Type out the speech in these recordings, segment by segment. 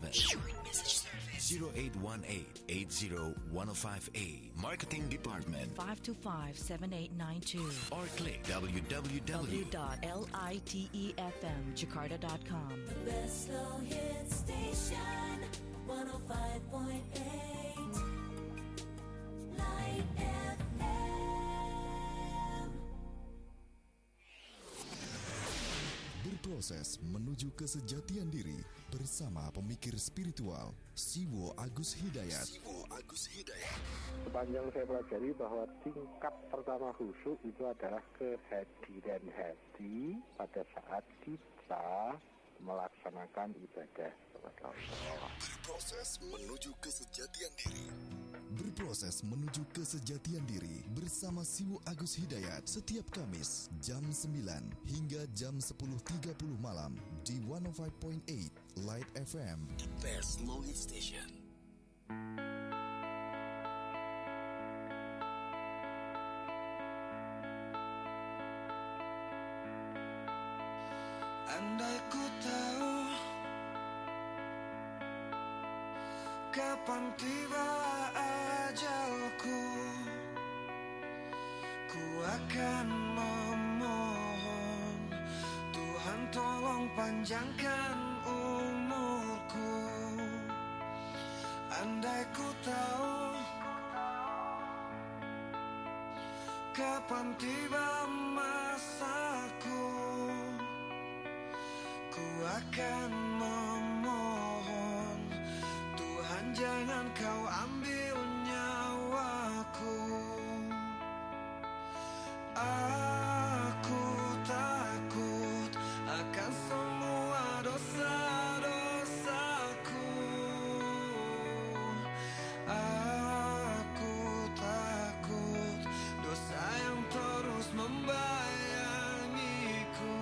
Department. Short message service 0818-80105A. Marketing Department 525-7892. or click www.litefmjakarta.com. The best slow hit station, 105.8 Light FM. Berproses menuju kesejatian diri bersama pemikir spiritual Siwo Agus Hidayat. Sepanjang saya pelajari bahwa tingkat pertama khusyuk itu adalah kehadiran hati pada saat kita melaksanakan ibadah kepada Allah. Berproses menuju kesejatian diri bersama Siwo Agus Hidayat setiap Kamis jam 9 hingga jam 10.30 malam di 105.8 Light FM. The best slow hit station. Andai ku tahu kapan tiba ajalku, ku akan memohon Tuhan tolong panjangkan umurku. Andai ku tahu kapan tiba masaku, ku akan memohon Tuhan jangan kau ambil nyawaku. Aku takut akan semua dosa-dosaku. Aku takut dosa yang terus membayangiku.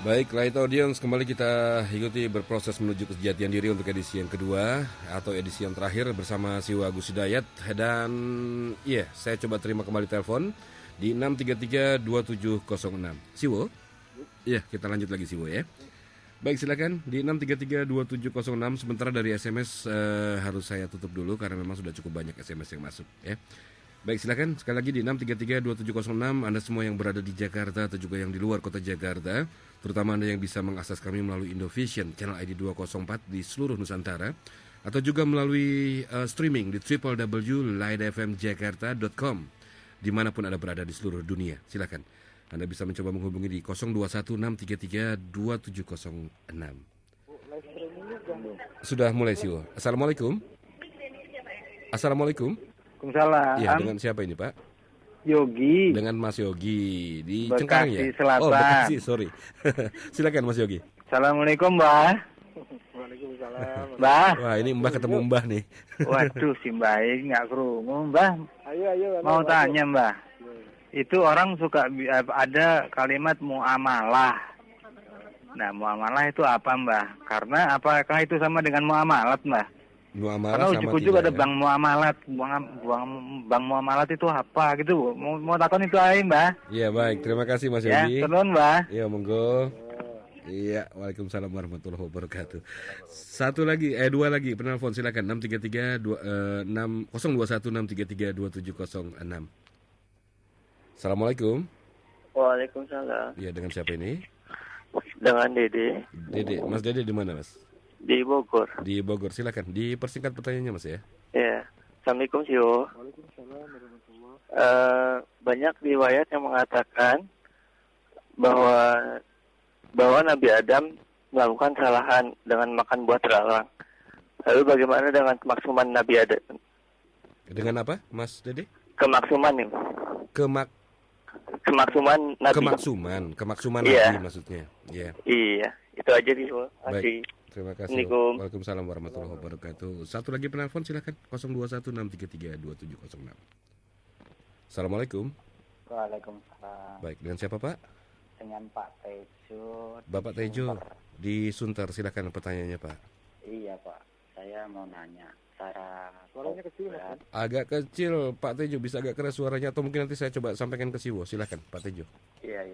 Baik, Light Audience, kembali kita ikuti berproses menuju kesejatian diri untuk edisi yang kedua atau edisi yang terakhir bersama Siwo Agus Hidayat. Dan saya coba terima kembali telepon di 633-2706. Siwo? Kita lanjut lagi Siwo ya. Baik, silakan di 633-2706. Sementara dari SMS harus saya tutup dulu karena memang sudah cukup banyak SMS yang masuk ya. Baik, silakan sekali lagi di 633-2706. Anda semua yang berada di Jakarta atau juga yang di luar kota Jakarta, terutama Anda yang bisa mengakses kami melalui Indovision channel ID 204 di seluruh Nusantara, atau juga melalui streaming di www.lightfmjakarta.com dimanapun Anda berada di seluruh dunia. Silakan Anda bisa mencoba menghubungi di 0216332706. Sudah mulai Siwo. Assalamualaikum. Assalamualaikum. Waalaikumsalam. Iya, dengan siapa ini Pak? Yogi. Dengan Mas Yogi di Bekasi Cengkareng ya? Selatan. Oh, Bekasi, sorry. Silakan Mas Yogi. Assalamualaikum, Mbah. Waalaikumsalam. Mbah. Wah, ini Mbah ketemu Mbah nih. Waduh, si Mbah ini nggak kerungu, Mbah. Ayo. Mau tanya, Mbah. Itu orang suka ada kalimat muamalah. Nah, muamalah itu apa, Mbah? Karena apakah itu sama dengan muamalat, Mbah? Muamalah Karena sama ujuk-ujuk tidak ada ya? bank muamalat, bank muamalat itu apa gitu? Mau takon itu aja, Mbah. Iya, baik. Terima kasih Mas Ya, Yogi. turun, Mbah. Iya, monggo. Iya, waalaikumsalam warahmatullahi wabarakatuh. Dua lagi penelpon silakan 021-633-2706. Assalamualaikum. Waalaikumsalam. Iya, dengan siapa ini? Dengan Dede Dede. Mas Dede di mana, Mas? di Bogor. Di Bogor. Silakan. Dipersingkat pertanyaannya, Mas ya. Ya. Assalamualaikum Sio. Banyak riwayat yang mengatakan bahwa Nabi Adam melakukan kesalahan dengan makan buah terlarang. Lalu bagaimana dengan kemaksuman Nabi Adam? Dengan apa, Mas Dede? Kemaksuman nih. Kemaksuman Nabi. Kemaksuman Iya. Nabi maksudnya. Iya. Iya, itu aja di semua. Baik. Terima kasih. Assalamualaikum. Waalaikumsalam warahmatullahi wabarakatuh. Satu lagi penelpon silakan 021-633-2706. Assalamualaikum. Waalaikumsalam. Baik, dengan siapa Pak? Dengan Pak Tejo. Bapak Tejo di Sunter, silakan pertanyaannya Pak. Iya, Pak. Saya mau nanya cara Suaranya kecil, Mas. Agak kecil Pak Tejo, bisa agak keras suaranya atau mungkin nanti saya coba sampaikan ke Siwo. Silakan Pak Tejo. Iya.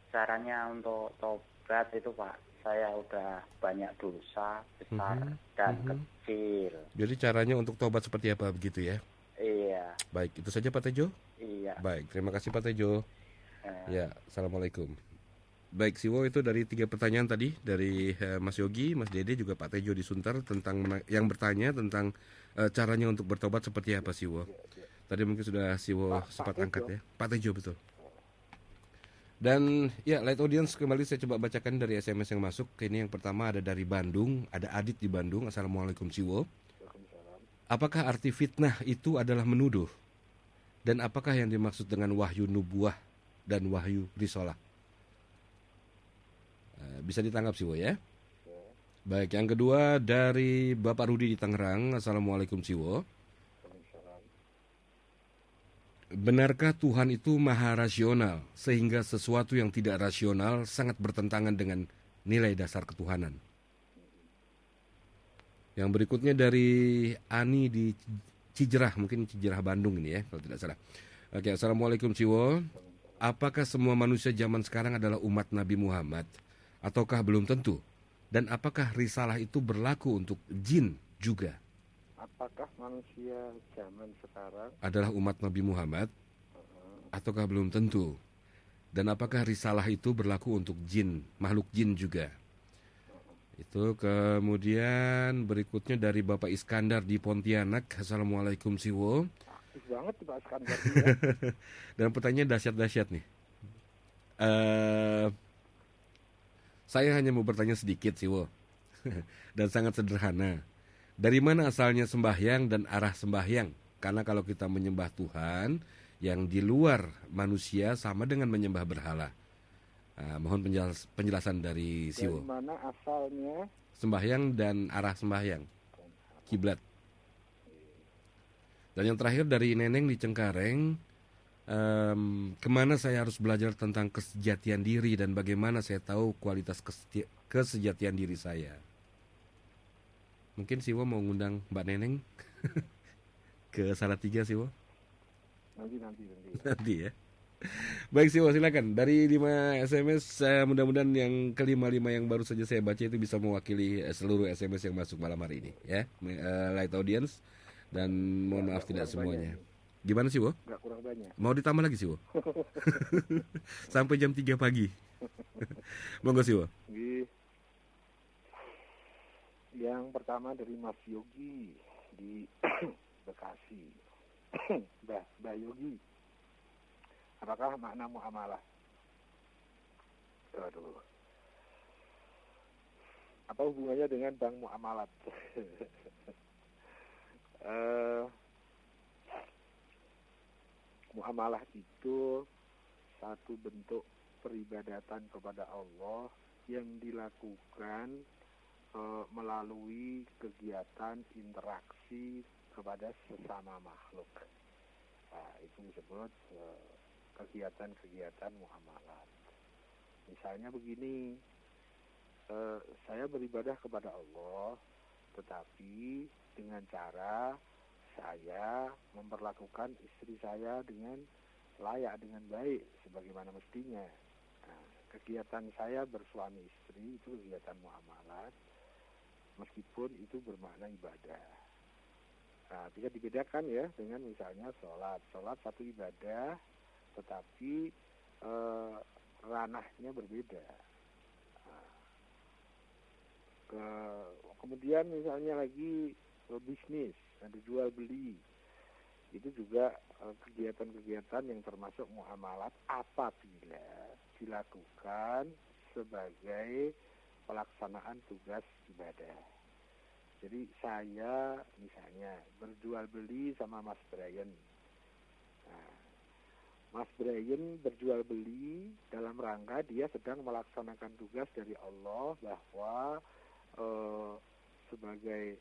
Caranya untuk tobat itu, Pak. Saya udah banyak dosa besar dan kecil. Jadi caranya untuk tobat seperti apa begitu ya? Iya. Baik, itu saja Pak Tejo? Iya. Baik, terima kasih Pak Tejo. Ya, Assalamualaikum. Baik, Siwo itu dari 3 pertanyaan tadi dari Mas Yogi, Mas Dede juga Pak Tejo di Sunter tentang yang bertanya tentang caranya untuk bertobat seperti apa Siwo. Tadi mungkin sudah Siwo sempat angkat ya. Pak Tejo betul. Dan ya, Light Audience, kembali saya coba bacakan dari SMS yang masuk. Ini yang pertama ada dari Bandung, ada Adit di Bandung. Assalamualaikum Siwo. Apakah arti fitnah itu adalah menuduh? Dan apakah yang dimaksud dengan wahyu nubuah dan wahyu risalah? Bisa ditangkap Siwo ya. Baik, yang kedua dari Bapak Rudi di Tangerang. Assalamualaikum Siwo. Benarkah Tuhan itu maha rasional sehingga sesuatu yang tidak rasional sangat bertentangan dengan nilai dasar ketuhanan? Yang berikutnya dari Ani di Cijerah, mungkin Cijerah Bandung ini ya kalau tidak salah. Oke, Assalamualaikum Siwo. Apakah semua manusia zaman sekarang adalah umat Nabi Muhammad ataukah belum tentu? Dan apakah risalah itu berlaku untuk jin juga? Apakah manusia zaman sekarang Adalah umat Nabi Muhammad ataukah belum tentu? Dan apakah risalah itu berlaku untuk jin, makhluk jin juga? Itu kemudian berikutnya dari Bapak Iskandar di Pontianak. Assalamualaikum Siwo. aktif banget tuh Pak Iskandar? Dan pertanyaan dahsyat-dahsyat nih. Saya hanya mau bertanya sedikit Siwo. Dan sangat sederhana. Dari mana asalnya sembahyang dan arah sembahyang? Karena kalau kita menyembah Tuhan yang di luar manusia sama dengan menyembah berhala. Mohon penjelasan dari Siwo. Dari mana asalnya? Sembahyang dan arah sembahyang. Kiblat. Dan yang terakhir dari Neneng di Cengkareng. kemana saya harus belajar tentang kesejatian diri dan bagaimana saya tahu kualitas kesejatian diri saya. Mungkin Siwo mau ngundang Mbak Neneng ke Salatiga, Siwo? Nanti. Nanti ya. Baik Siwo, silakan. Dari 5 SMS, mudah-mudahan yang kelima-lima yang baru saja saya baca itu bisa mewakili seluruh SMS yang masuk malam hari ini, ya, light audience. Dan mohon maaf tidak semuanya. Gimana sih, Wo? Nggak kurang banyak. Mau ditambah lagi sih, Wo? Sampai jam 3 pagi. Monggo sih, Wo. Yang pertama dari Mas Yogi di Bekasi. Mbak Yogi, apakah makna muamalah? Aduh. Apa hubungannya dengan bank muamalat? Muamalah itu satu bentuk peribadatan kepada Allah yang dilakukan melalui kegiatan interaksi kepada sesama makhluk. Nah, itu disebut kegiatan-kegiatan muamalah. Misalnya begini, saya beribadah kepada Allah, tetapi dengan cara saya memperlakukan istri saya dengan layak, dengan baik, sebagaimana mestinya. Nah, kegiatan saya bersuami istri itu kegiatan muamalat, meskipun itu bermakna ibadah. Nah, bisa dibedakan ya dengan misalnya sholat. Sholat satu ibadah, tetapi ranahnya berbeda. Kemudian misalnya lagi bisnis, ada jual beli, itu juga kegiatan-kegiatan yang termasuk muamalat apabila dilakukan sebagai pelaksanaan tugas ibadah. Jadi saya misalnya berjual beli sama Mas Brian. Nah, Mas Brian berjual beli dalam rangka dia sedang melaksanakan tugas dari Allah bahwa sebagai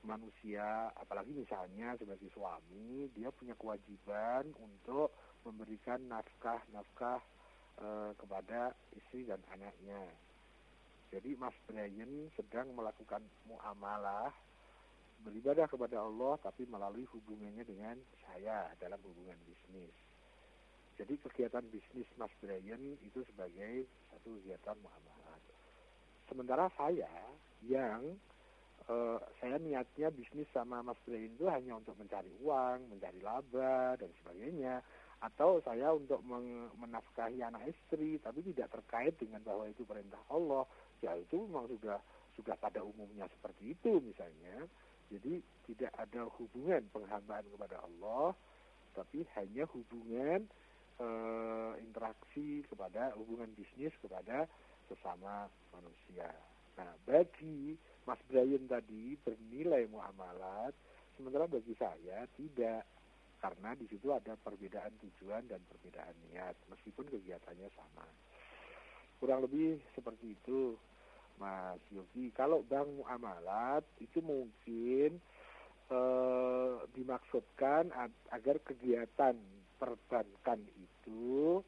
manusia, apalagi misalnya sebagai suami, dia punya kewajiban untuk memberikan nafkah kepada istri dan anaknya. Jadi Mas Brian sedang melakukan muamalah, beribadah kepada Allah, tapi melalui hubungannya dengan saya dalam hubungan bisnis. Jadi kegiatan bisnis Mas Brian itu sebagai satu kegiatan muamalah. Sementara saya yang saya niatnya bisnis sama Mas Brian itu hanya untuk mencari uang, mencari laba dan sebagainya, atau saya untuk menafkahi anak istri, tapi tidak terkait dengan bahwa itu perintah Allah, ya itu memang sudah pada umumnya seperti itu misalnya. Jadi tidak ada hubungan penghambaan kepada Allah, tapi hanya hubungan interaksi kepada hubungan bisnis kepada sesama manusia. Nah, bagi Mas Brian tadi bernilai muamalat, sementara bagi saya tidak, karena di situ ada perbedaan tujuan dan perbedaan niat, meskipun kegiatannya sama. Kurang lebih seperti itu, Mas Yogi. Kalau bank muamalat itu mungkin dimaksudkan agar kegiatan perbankan itu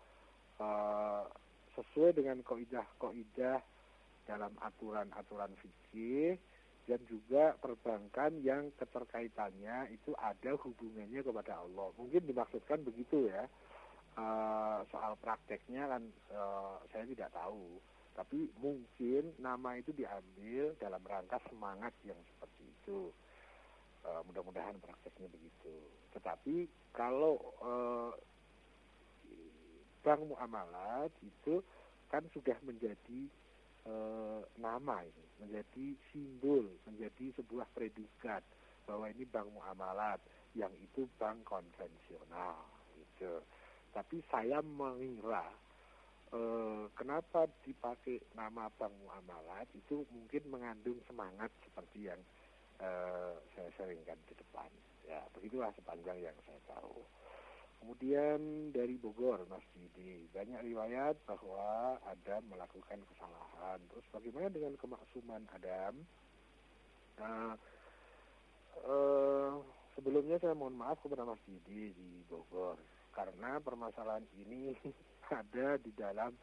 sesuai dengan kaidah-kaidah dalam aturan-aturan fikih, dan juga perbankan yang keterkaitannya itu ada hubungannya kepada Allah. Mungkin dimaksudkan begitu ya. Soal prakteknya kan saya tidak tahu, tapi mungkin nama itu diambil dalam rangka semangat yang seperti itu. Mudah-mudahan prakteknya begitu. Tetapi kalau bank muamalat itu kan sudah menjadi nama ini, menjadi simbol, menjadi sebuah predikat bahwa ini bank muamalat, yang itu bank konvensional gitu. Tapi saya mengira kenapa dipakai nama bank muamalat itu mungkin mengandung semangat seperti yang saya sharingkan di depan. Ya, begitulah sepanjang yang saya tahu. Kemudian dari Bogor, Mas Didi, banyak riwayat bahwa Adam melakukan kesalahan. Terus bagaimana dengan kemaksuman Adam? sebelumnya saya mohon maaf kepada Mas Didi di Bogor karena permasalahan ini ada di dalam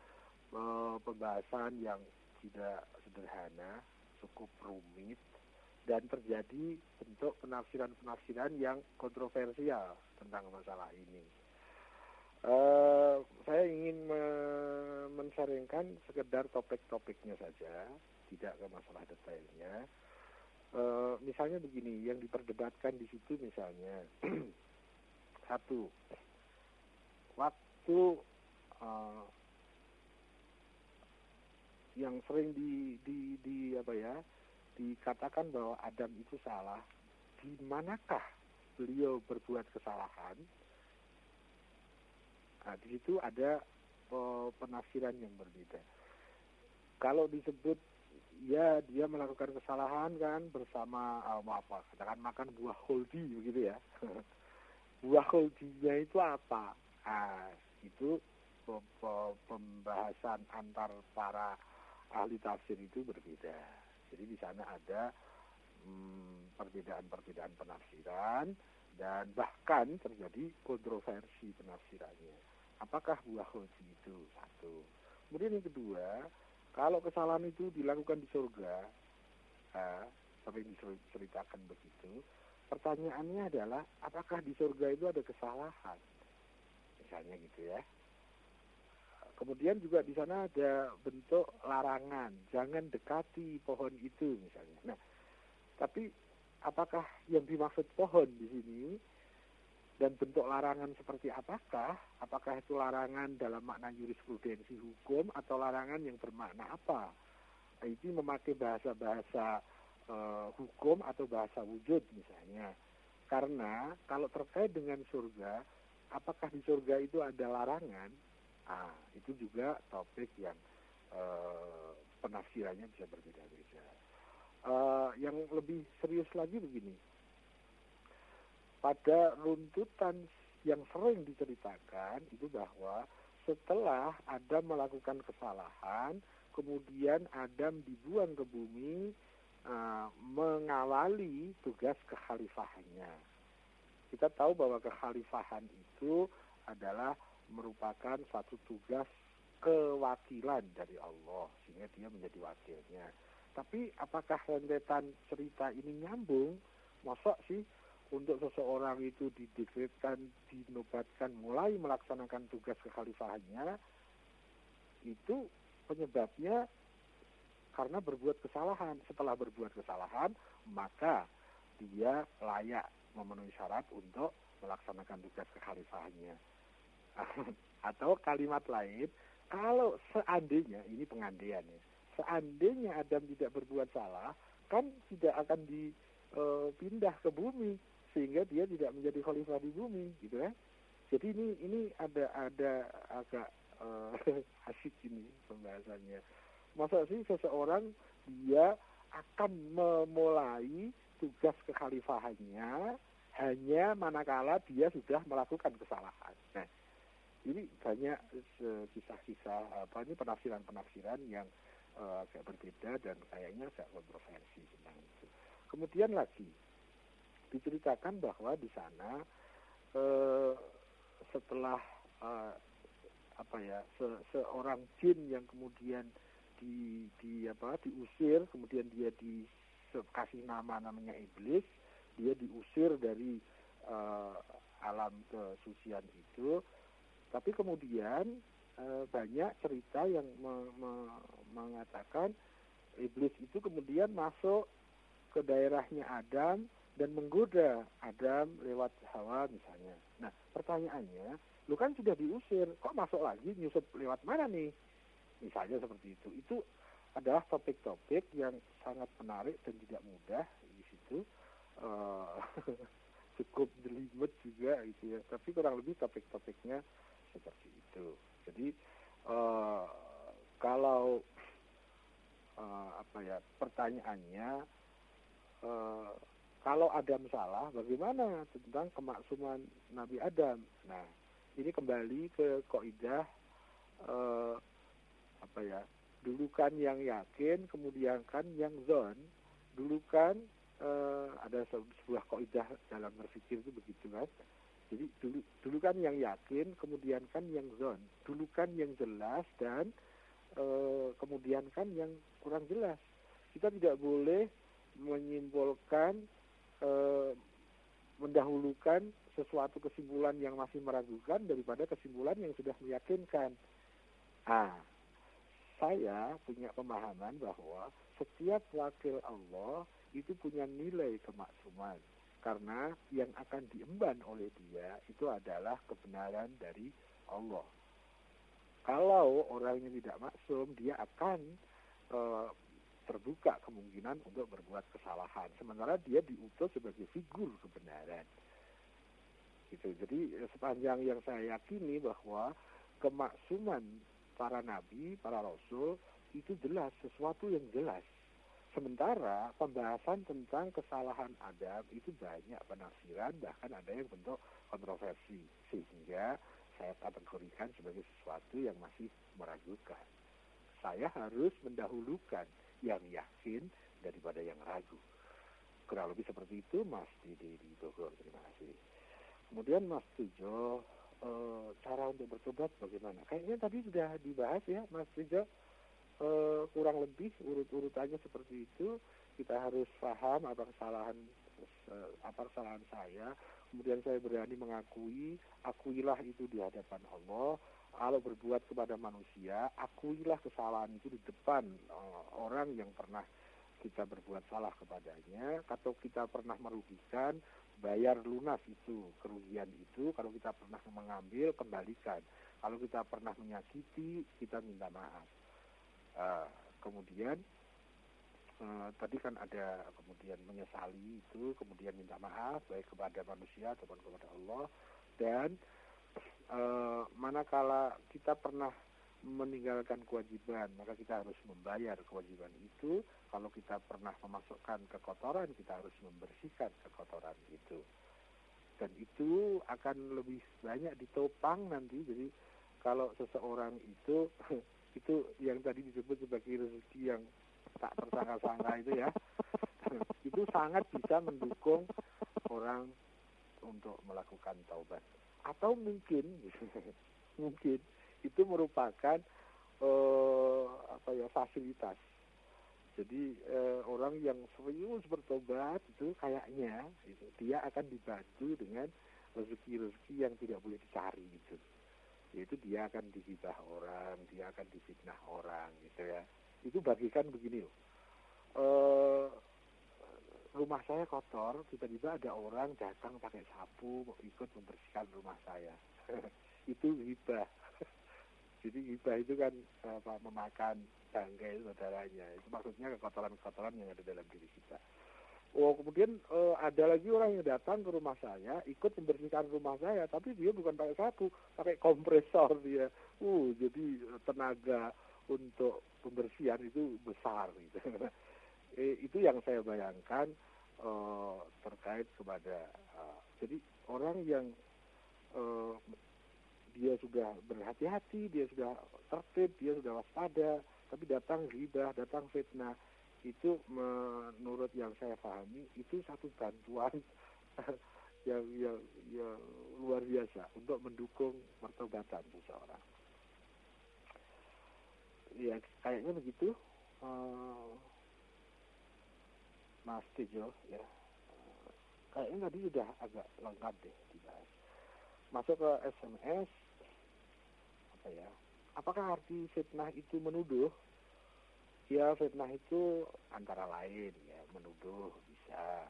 pembahasan yang tidak sederhana, cukup rumit, dan terjadi bentuk penafsiran-penafsiran yang kontroversial tentang masalah ini. Saya ingin mensaringkan sekedar topik-topiknya saja, tidak ke masalah detailnya. Misalnya begini, yang diperdebatkan di situ misalnya satu, waktu yang sering dikatakan bahwa Adam itu salah, di manakah beliau berbuat kesalahan? Nah, di situ ada penafsiran yang berbeda. Kalau disebut ya dia melakukan kesalahan kan bersama katakan makan buah holdi begitu ya. Buah holdinya itu apa? Nah, itu pembahasan antar para ahli tafsir itu berbeda. Jadi di sana ada perbedaan-perbedaan penafsiran dan bahkan terjadi kontroversi penafsirannya. Apakah buah holdi itu? Satu. Kemudian yang kedua, kalau kesalahan itu dilakukan di surga, sampai diceritakan begitu, pertanyaannya adalah apakah di surga itu ada kesalahan? Misalnya gitu ya. Kemudian juga di sana ada bentuk larangan, jangan dekati pohon itu misalnya. Nah, tapi apakah yang dimaksud pohon di sini dan bentuk larangan seperti apakah? Apakah itu larangan dalam makna jurisprudensi hukum atau larangan yang bermakna apa? Nah, ini memakai bahasa-bahasa hukum atau bahasa wujud misalnya. Karena kalau terkait dengan surga, apakah di surga itu ada larangan? Itu juga topik yang penafsirannya bisa berbeda-beda. Yang lebih serius lagi begini, pada runtutan yang sering diceritakan itu bahwa setelah Adam melakukan kesalahan, kemudian Adam dibuang ke bumi mengawali tugas kekhalifahannya. Kita tahu bahwa kekhalifahan itu adalah merupakan satu tugas kewakilan dari Allah sehingga dia menjadi wakilnya. Tapi apakah rentetan cerita ini nyambung? Masa sih untuk seseorang itu didekretkan, dinobatkan mulai melaksanakan tugas kekhalifahannya itu penyebabnya karena berbuat kesalahan. Setelah berbuat kesalahan maka dia layak memenuhi syarat untuk melaksanakan tugas kekhalifahannya. Atau kalimat lain, kalau seandainya, ini pengandaian ya, seandainya Adam tidak berbuat salah, kan tidak akan dipindah ke bumi sehingga dia tidak menjadi khalifah di bumi, gitu kan? Jadi ini ada agak asik ini pembahasannya. Masa sih seseorang dia akan memulai tugas kekhalifahannya hanya manakala dia sudah melakukan kesalahan. Nah, ini banyak kisah-kisah ini penafsiran-penafsiran yang agak berbeda dan kayaknya agak kontroversi tentang itu. Kemudian lagi diceritakan bahwa di sana setelah seorang jin yang kemudian diusir, kemudian dia dikasih namanya iblis, dia diusir dari alam kesucian itu. Tapi kemudian banyak cerita yang mengatakan iblis itu kemudian masuk ke daerahnya Adam dan menggoda Adam lewat Hawa misalnya. Nah, pertanyaannya, lu kan sudah diusir, kok masuk lagi, nyusup lewat mana nih? Misalnya seperti itu. Itu adalah topik-topik yang sangat menarik dan tidak mudah di situ. Cukup jelimet juga gitu ya. Tapi kurang lebih topik-topiknya seperti itu. Jadi kalau pertanyaannya kalau Adam salah, bagaimana tentang kemaksuman Nabi Adam? Nah, ini kembali ke kaidah dulukan yang yakin, kemudian kan yang zon. Dulukan ada sebuah kaidah dalam berpikir itu begitu kan. Jadi dulu kan yang yakin, kemudian kan yang zon, dulu kan yang jelas dan kemudian kan yang kurang jelas. Kita tidak boleh menyimpulkan, mendahulukan sesuatu kesimpulan yang masih meragukan daripada kesimpulan yang sudah meyakinkan. Saya punya pemahaman bahwa setiap wakil Allah itu punya nilai kemaksuman. Karena yang akan diemban oleh dia itu adalah kebenaran dari Allah. Kalau orangnya tidak maksum, dia akan terbuka kemungkinan untuk berbuat kesalahan. Sementara dia diutus sebagai figur kebenaran. Gitu. Jadi sepanjang yang saya yakini bahwa kemaksuman para nabi, para rasul itu jelas, sesuatu yang jelas. Sementara pembahasan tentang kesalahan Adam itu banyak penafsiran, bahkan ada yang bentuk kontroversi. Sehingga saya kategorikan sebagai sesuatu yang masih meragukan. Saya harus mendahulukan yang yakin daripada yang ragu. Kurang lebih seperti itu, Mas Didi di Bogor. Terima kasih. Kemudian Mas Tujo, cara untuk bertobat bagaimana? Kayaknya tadi sudah dibahas ya, Mas Tujo. Kurang lebih urut-urutannya seperti itu. Kita harus paham apa kesalahan saya, kemudian saya berani mengakui, akuilah itu di hadapan Allah. Kalau berbuat kepada manusia, akuilah kesalahan itu di depan orang yang pernah kita berbuat salah kepadanya, atau kita pernah merugikan, bayar lunas itu kerugian itu. Kalau kita pernah mengambil, kembalikan. Kalau kita pernah menyakiti, kita minta maaf. Kemudian tadi kan ada kemudian menyesali itu, kemudian minta maaf baik kepada manusia ataupun kepada Allah. Dan manakala kita pernah meninggalkan kewajiban, maka kita harus membayar kewajiban itu. Kalau kita pernah memasukkan kekotoran, kita harus membersihkan kekotoran itu. Dan itu akan lebih banyak ditopang nanti. Jadi kalau seseorang itu yang tadi disebut sebagai rezeki yang tak tersangka-sangka itu ya, itu sangat bisa mendukung orang untuk melakukan taubat. Atau mungkin itu merupakan fasilitas. Jadi orang yang serius bertobat itu kayaknya dia akan dibantu dengan rezeki-rezeki yang tidak boleh dicari gitu. Yaitu dia akan digibah orang, dia akan difitnah orang gitu ya. Itu bagikan begini loh. Rumah saya kotor, tiba-tiba ada orang datang pakai sapu ikut membersihkan rumah saya. Itu ghibah. Jadi ghibah itu kan memakan bangkai saudaranya. Itu maksudnya kekotoran-kekotoran yang ada dalam diri kita. Kemudian ada lagi orang yang datang ke rumah saya, ikut membersihkan rumah saya, tapi dia bukan pakai sapu, pakai kompresor dia. Jadi tenaga untuk pembersihan itu besar gitu. Itu yang saya bayangkan terkait kepada jadi orang yang dia sudah berhati-hati, dia sudah tertib, dia sudah waspada, tapi datang ghibah, datang fitnah, itu menurut yang saya pahami itu satu bantuan yang luar biasa untuk mendukung pertobatan seseorang. Ya kayaknya begitu, Mas Tejo ya. Kayaknya tadi sudah agak lengkap deh dibahas. Masuk ke SMS, apakah arti fitnah itu menuduh? Ya, fitnah itu antara lain ya, menuduh bisa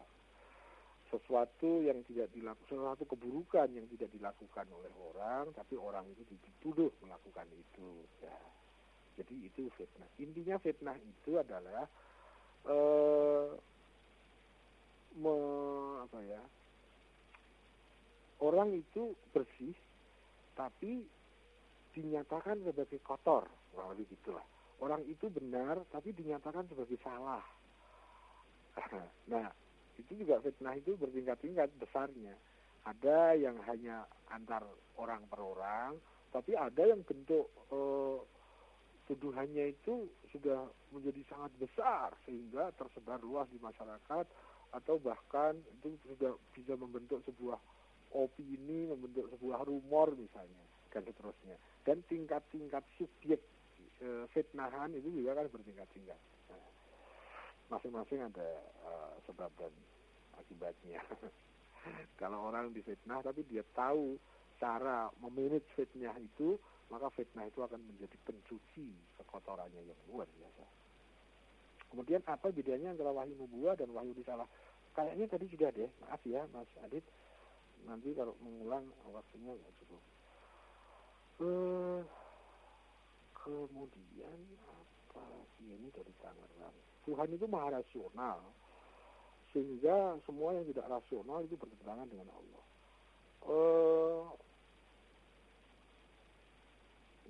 sesuatu yang tidak dilakukan, sesuatu keburukan yang tidak dilakukan oleh orang, tapi orang itu dituduh melakukan itu ya. Jadi itu fitnah. Intinya fitnah itu adalah orang itu bersih tapi dinyatakan sebagai kotor, lebih gitulah. Orang itu benar tapi dinyatakan sebagai salah. Nah, itu juga fitnah itu bertingkat-tingkat besarnya. Ada yang hanya antar orang per orang, tapi ada yang bentuk tuduhannya itu sudah menjadi sangat besar sehingga tersebar luas di masyarakat. atau bahkan itu sudah bisa membentuk sebuah opini, membentuk sebuah rumor misalnya, dan seterusnya. Dan tingkat-tingkat subjek fitnahan itu juga kan bertingkat-tingkat. Nah, masing-masing ada sebab dan akibatnya. Kalau orang difitnah tapi dia tahu cara memanage fitnah itu, maka fitnah itu akan menjadi pencuci kekotorannya yang luar biasa. Kemudian apa bedanya antara wahyu nubuwah dan wahyu risalah? Kayaknya tadi sudah deh, maaf ya Mas Adit, nanti kalau mengulang waktunya nggak cukup. Kemudian apa lagi ini dari Tangerang? Tuhan itu maha rasional, sehingga semua yang tidak rasional itu bertentangan dengan Allah.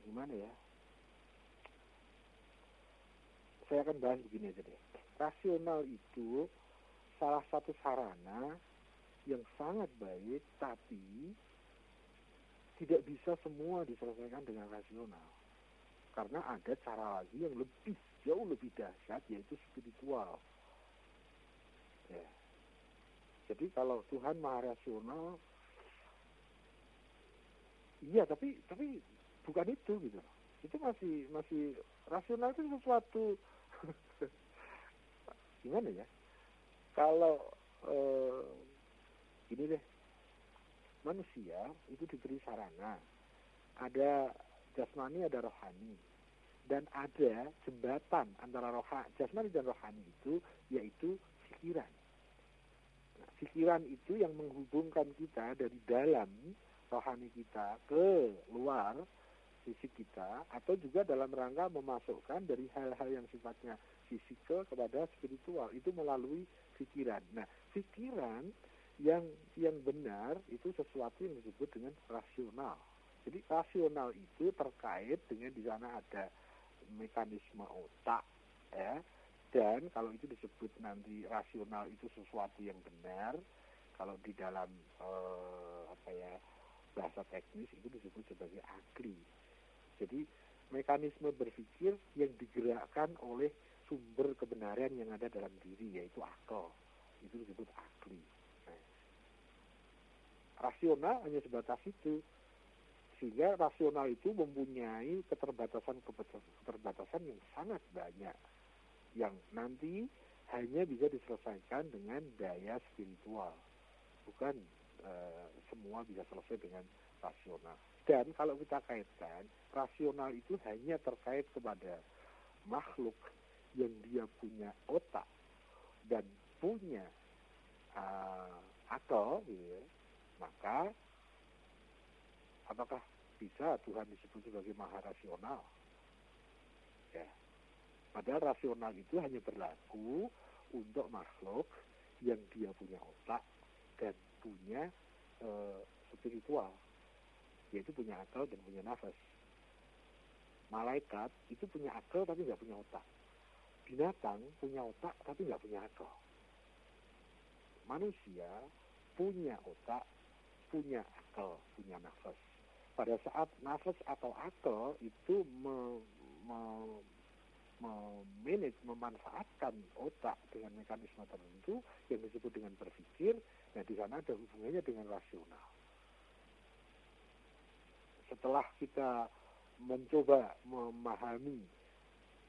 Gimana ya? Saya akan bahas begini aja deh. Rasional itu salah satu sarana yang sangat baik, tapi tidak bisa semua diselesaikan dengan rasional. Karena ada cara lagi yang jauh lebih dahsyat, yaitu spiritual. Ya. Jadi kalau Tuhan maha rasional, iya, tapi bukan itu gitu. Itu masih rasional itu sesuatu gimana ya? Kalau gini deh, manusia itu diberi sarana, ada jasmani, ada rohani, dan ada jembatan antara jasmani dan rohani itu, yaitu pikiran. Nah, pikiran itu yang menghubungkan kita dari dalam rohani kita ke luar fisik kita, atau juga dalam rangka memasukkan dari hal-hal yang sifatnya fisikal kepada spiritual, itu melalui pikiran. Nah, pikiran yang benar itu sesuatu yang disebut dengan rasional. Jadi rasional itu terkait dengan di sana ada mekanisme otak, ya. Dan kalau itu disebut nanti rasional itu sesuatu yang benar, kalau di dalam bahasa teknis itu disebut sebagai akli. Jadi mekanisme berpikir yang digerakkan oleh sumber kebenaran yang ada dalam diri, yaitu akal. Itu disebut akli. Nah, rasional hanya sebatas itu. Sehingga rasional itu mempunyai keterbatasan yang sangat banyak, yang nanti hanya bisa diselesaikan dengan daya spiritual. Bukan semua bisa selesai dengan rasional. Dan kalau kita kaitkan, rasional itu hanya terkait kepada makhluk yang dia punya otak dan punya akal, gitu ya. Maka apakah bisa Tuhan disebut sebagai maha rasional? Ya. Padahal rasional itu hanya berlaku untuk makhluk yang dia punya otak dan punya spiritual, yaitu punya akal dan punya nafas. Malaikat itu punya akal tapi nggak punya otak. Binatang punya otak tapi nggak punya akal. Manusia punya otak, punya akal, punya nafas. Pada saat nafas atau akal itu memanfaatkan otak dengan mekanisme tertentu yang disebut dengan berpikir, nah di sana ada hubungannya dengan rasional. Setelah kita mencoba memahami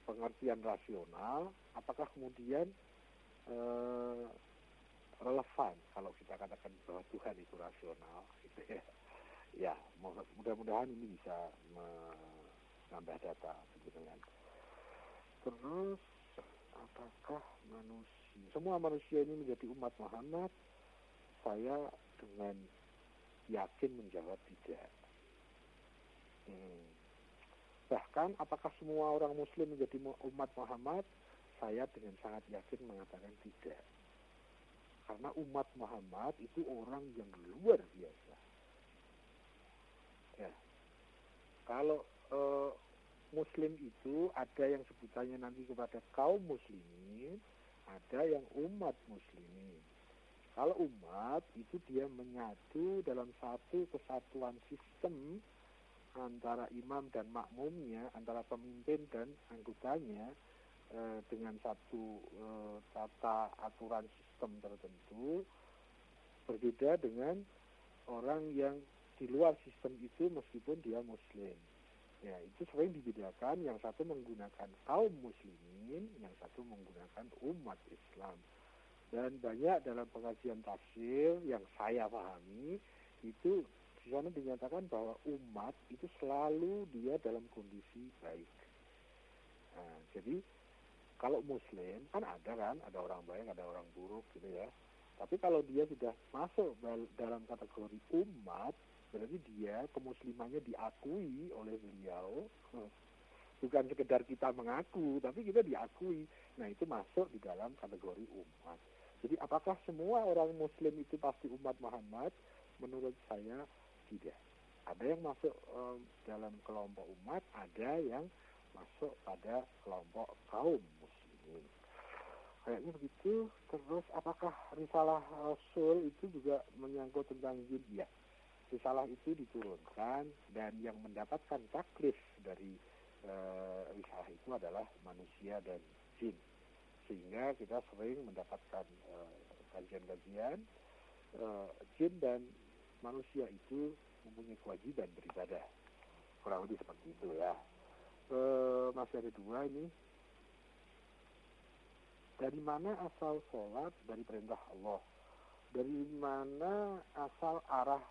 pengertian rasional, apakah kemudian relevan kalau kita katakan bahwa Tuhan itu rasional, gitu ya? Ya, mudah-mudahan ini bisa menambah data sebetulnya. Terus, apakah semua manusia ini menjadi umat Muhammad? Saya dengan yakin menjawab tidak. Bahkan apakah semua orang muslim menjadi umat Muhammad? Saya dengan sangat yakin mengatakan tidak. Karena umat Muhammad itu orang yang luar biasa. Ya. Kalau muslim itu ada yang sebutannya nanti kepada kaum muslimin, ada yang umat muslimin. Kalau umat itu dia menyatu dalam satu kesatuan sistem antara imam dan makmumnya, antara pemimpin dan anggotanya, dengan satu tata aturan sistem tertentu, berbeda dengan orang yang di luar sistem itu meskipun dia muslim. Ya, itu sering dibedakan, yang satu menggunakan kaum muslimin, yang satu menggunakan umat Islam. Dan banyak dalam pengajian tafsir yang saya pahami, itu di sana dinyatakan bahwa umat itu selalu dia dalam kondisi baik. Nah, jadi kalau muslim kan ada orang baik, ada orang buruk gitu ya. Tapi kalau dia sudah masuk dalam kategori umat, berarti dia kemuslimannya diakui oleh beliau, bukan sekedar kita mengaku, tapi kita diakui. Nah, itu masuk di dalam kategori umat. Jadi apakah semua orang muslim itu pasti umat Muhammad? Menurut saya tidak. Ada yang masuk dalam kelompok umat, ada yang masuk pada kelompok kaum muslimin. Kayaknya begitu. Terus apakah risalah Rasul itu juga menyangkut tentang jin? Ya. Risalah itu diturunkan dan yang mendapatkan taklif dari risalah itu adalah manusia dan jin. Sehingga kita sering mendapatkan kajian-kajian jin dan manusia itu mempunyai kewajiban beribadah. Kurang lebih seperti itu ya. Masih ada dua ini. Dari mana asal sholat? Dari perintah Allah. Dari mana asal arah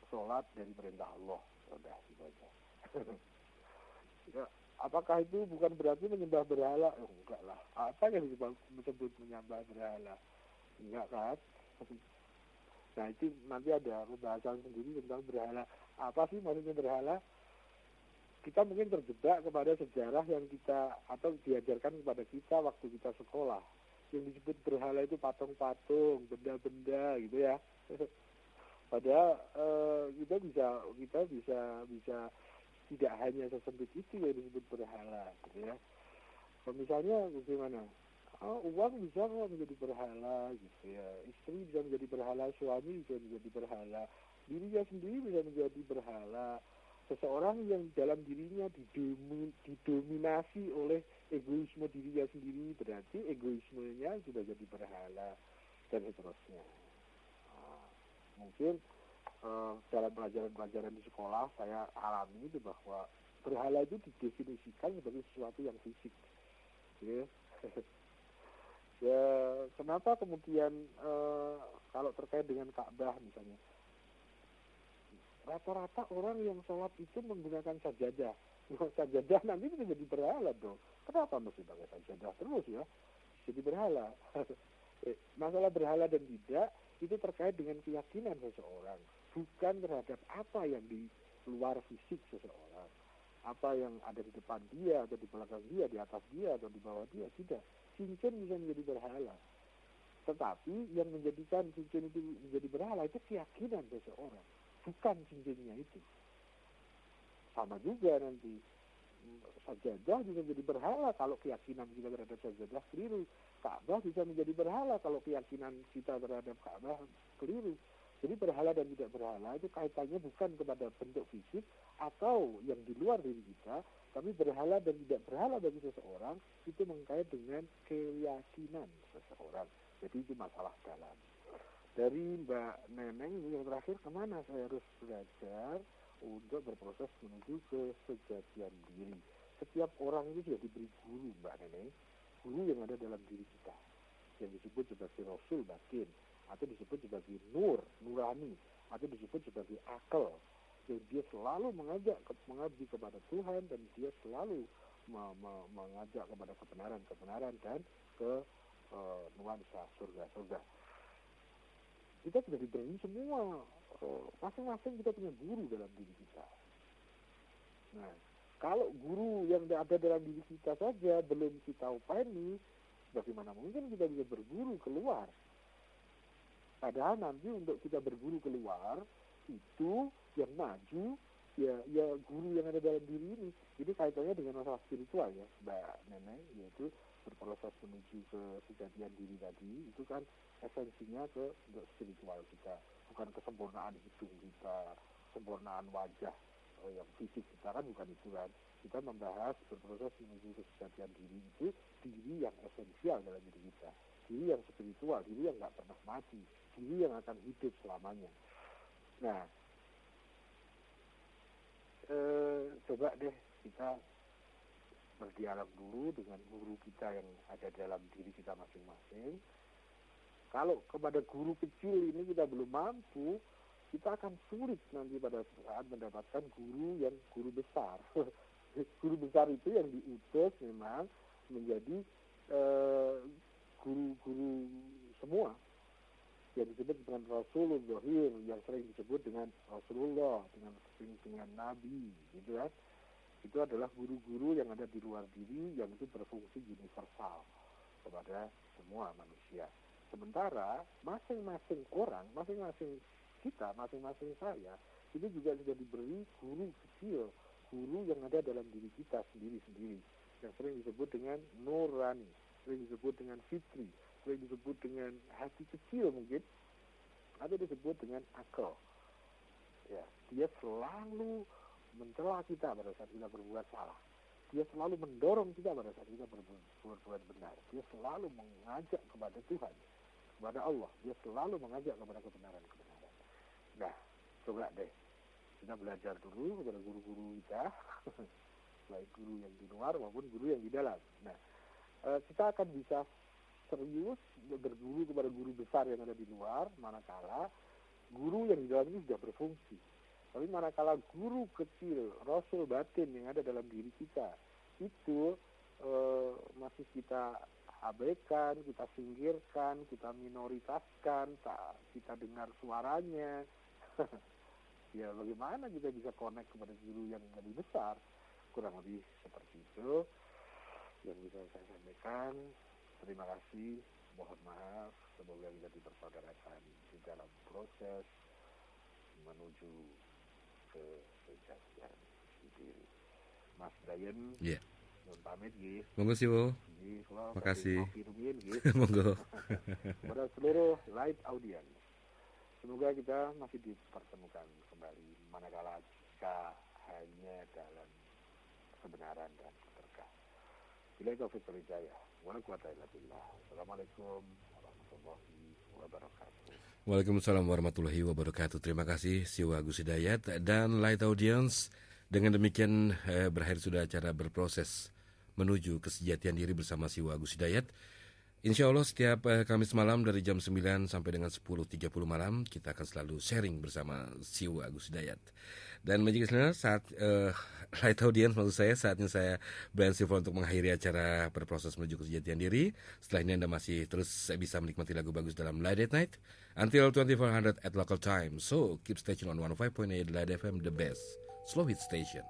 sholat? Dari perintah Allah. Sudah, itu aja. Ya, apakah itu bukan berarti menyembah berhala? Enggak lah. Apa yang disebut menyembah berhala? Enggak kan? Nah, itu nanti ada pembahasan sendiri tentang berhala. Apa sih maksudnya berhala? Kita mungkin terjebak kepada sejarah yang kita atau diajarkan kepada kita waktu kita sekolah. Yang disebut berhala itu patung-patung, benda-benda gitu ya. Padahal kita bisa tidak hanya sesempit itu yang disebut berhala, gitu ya. Misalnya bagaimana? Uang bisa kok menjadi berhala, gitu ya. Istri bisa menjadi berhala, suami bisa menjadi berhala, dirinya sendiri bisa menjadi berhala. Seseorang yang dalam dirinya didominasi oleh egoisme dirinya sendiri, berarti egoismenya sudah jadi berhala, dan seterusnya. Mungkin dalam pelajaran-pelajaran di sekolah saya alami itu bahwa berhala itu didefinisikan sebagai sesuatu yang fisik. Ya, ya kenapa kemudian kalau terkait dengan Ka'bah misalnya, rata-rata orang yang sholat itu menggunakan sajadah. Sajadah nanti bisa jadi berhala dong. Kenapa mesti pakai sajadah terus ya? Jadi berhala. Masalah berhala dan tidak itu terkait dengan keyakinan seseorang, bukan terhadap apa yang di luar fisik seseorang, apa yang ada di depan dia atau di belakang dia, di atas dia atau di bawah dia. Tidak. Cincin bisa menjadi berhala, tetapi yang menjadikan cincin itu menjadi berhala itu keyakinan seseorang, bukan cincinnya itu. Sama juga nanti sajadah bisa menjadi berhala kalau keyakinan kita terhadap sajadah keliru. Ka'bah bisa menjadi berhala kalau keyakinan kita terhadap Ka'bah keliru. Jadi berhala dan tidak berhala itu kaitannya bukan kepada bentuk fisik atau yang di luar diri kita, tapi berhala dan tidak berhala bagi seseorang itu mengkait dengan keyakinan seseorang. Jadi itu masalah dalam. Dari Mbak Neneng ini yang terakhir, kemana saya harus belajar untuk berproses menuju ke sejatian diri? Setiap orang itu sudah diberi guru, Mbak Neneng, guru yang ada dalam diri kita, yang disebut sebagai Rasul Batin, atau disebut sebagai Nur, Nurani, atau disebut sebagai akal, yang dia selalu mengabdi kepada Tuhan, dan dia selalu mengajak kepada kebenaran dan ke nuansa surga. Kita sudah diberi semua, masing-masing kita punya guru dalam diri kita. Nah, kalau guru yang ada dalam diri kita saja belum kita upani, bagaimana mungkin kita bisa berguru keluar? Padahal nanti untuk kita berguru keluar, itu yang maju, ya guru yang ada dalam diri ini. Ini kaitannya dengan masalah spiritual ya, Mbak Neneng, yaitu berproses menuju ke sejatian diri tadi, itu kan esensinya untuk spiritual kita, bukan kesempurnaan hidung kita, kesempurnaan wajah yang fisik kita kan bukan itu kan. kita membahas berproses menuju kesejatian diri itu, diri yang esensial dalam diri kita, diri yang spiritual, diri yang nggak pernah mati, diri yang akan hidup selamanya. Nah, coba deh kita berdialog dulu dengan guru kita yang ada dalam diri kita masing-masing. Kalau kepada guru kecil ini kita belum mampu, kita akan sulit nanti pada saat mendapatkan guru besar. Guru besar itu yang diutus memang menjadi guru-guru semua, yang disebut dengan Rasulullah, yang sering disebut dengan Rasulullah, dengan Nabi, gitu kan. Itu adalah guru-guru yang ada di luar diri, yang itu berfungsi universal kepada semua manusia. Sementara masing-masing orang, masing-masing kita, masing-masing saya, itu juga sudah diberi guru kecil, guru yang ada dalam diri kita sendiri-sendiri, yang sering disebut dengan nurani, sering disebut dengan fitri, sering disebut dengan hati kecil mungkin, atau disebut dengan akal. Ya, dia selalu mencela kita pada saat kita berbuat salah. Dia selalu mendorong kita pada saat kita berbuat benar. Dia selalu mengajak kepada Tuhan, kepada Allah. Dia selalu mengajak kepada kebenaran-kebenaran. Nah, coba deh kita belajar dulu kepada guru-guru kita, baik guru yang di luar maupun guru yang di dalam. Nah, kita akan bisa serius berguru kepada guru besar yang ada di luar, manakala guru yang di dalam ini sudah berfungsi. Tapi manakala guru kecil, rasul batin yang ada dalam diri kita, itu masih kita abaikan, kita singkirkan, kita minoritaskan, kita dengar suaranya. Ya bagaimana kita bisa connect kepada guru yang lebih besar? Kurang lebih seperti itu yang bisa saya sampaikan. Terima kasih, mohon maaf, semoga kita dipersaudarakan di dalam proses menuju ke kesejahteraan diri. Mas Dayan, nun pamit nggih. Monggo siwo. Nggih, kula makasih. kopi rumiyin nggih. Monggo. Kepada seluruh live audience, semoga kita masih dipertemukan kembali manakala jika hanya dalam kebenaran dan berkah. Bila taufiq wal hidayah. Assalamualaikum warahmatullahi wabarakatuh. Waalaikumsalam warahmatullahi wabarakatuh. Terima kasih Siwa Agus Hidayat dan Light Audience. Dengan demikian berakhir sudah acara berproses menuju kesejatian diri bersama Siwa Agus Hidayat. Insya Allah setiap Kamis malam dari jam 9 sampai dengan 10.30 malam kita akan selalu sharing bersama Siwa Agus Hidayat. Dan Magic Listener, saat Light Audience maksud saya, saatnya saya Brian Silver untuk mengakhiri acara berproses menuju kesejatian diri. Setelah ini Anda masih terus bisa menikmati lagu bagus dalam Light at Night until 2400 at local time. So keep station on 105.8 Light FM, the best slow hit station.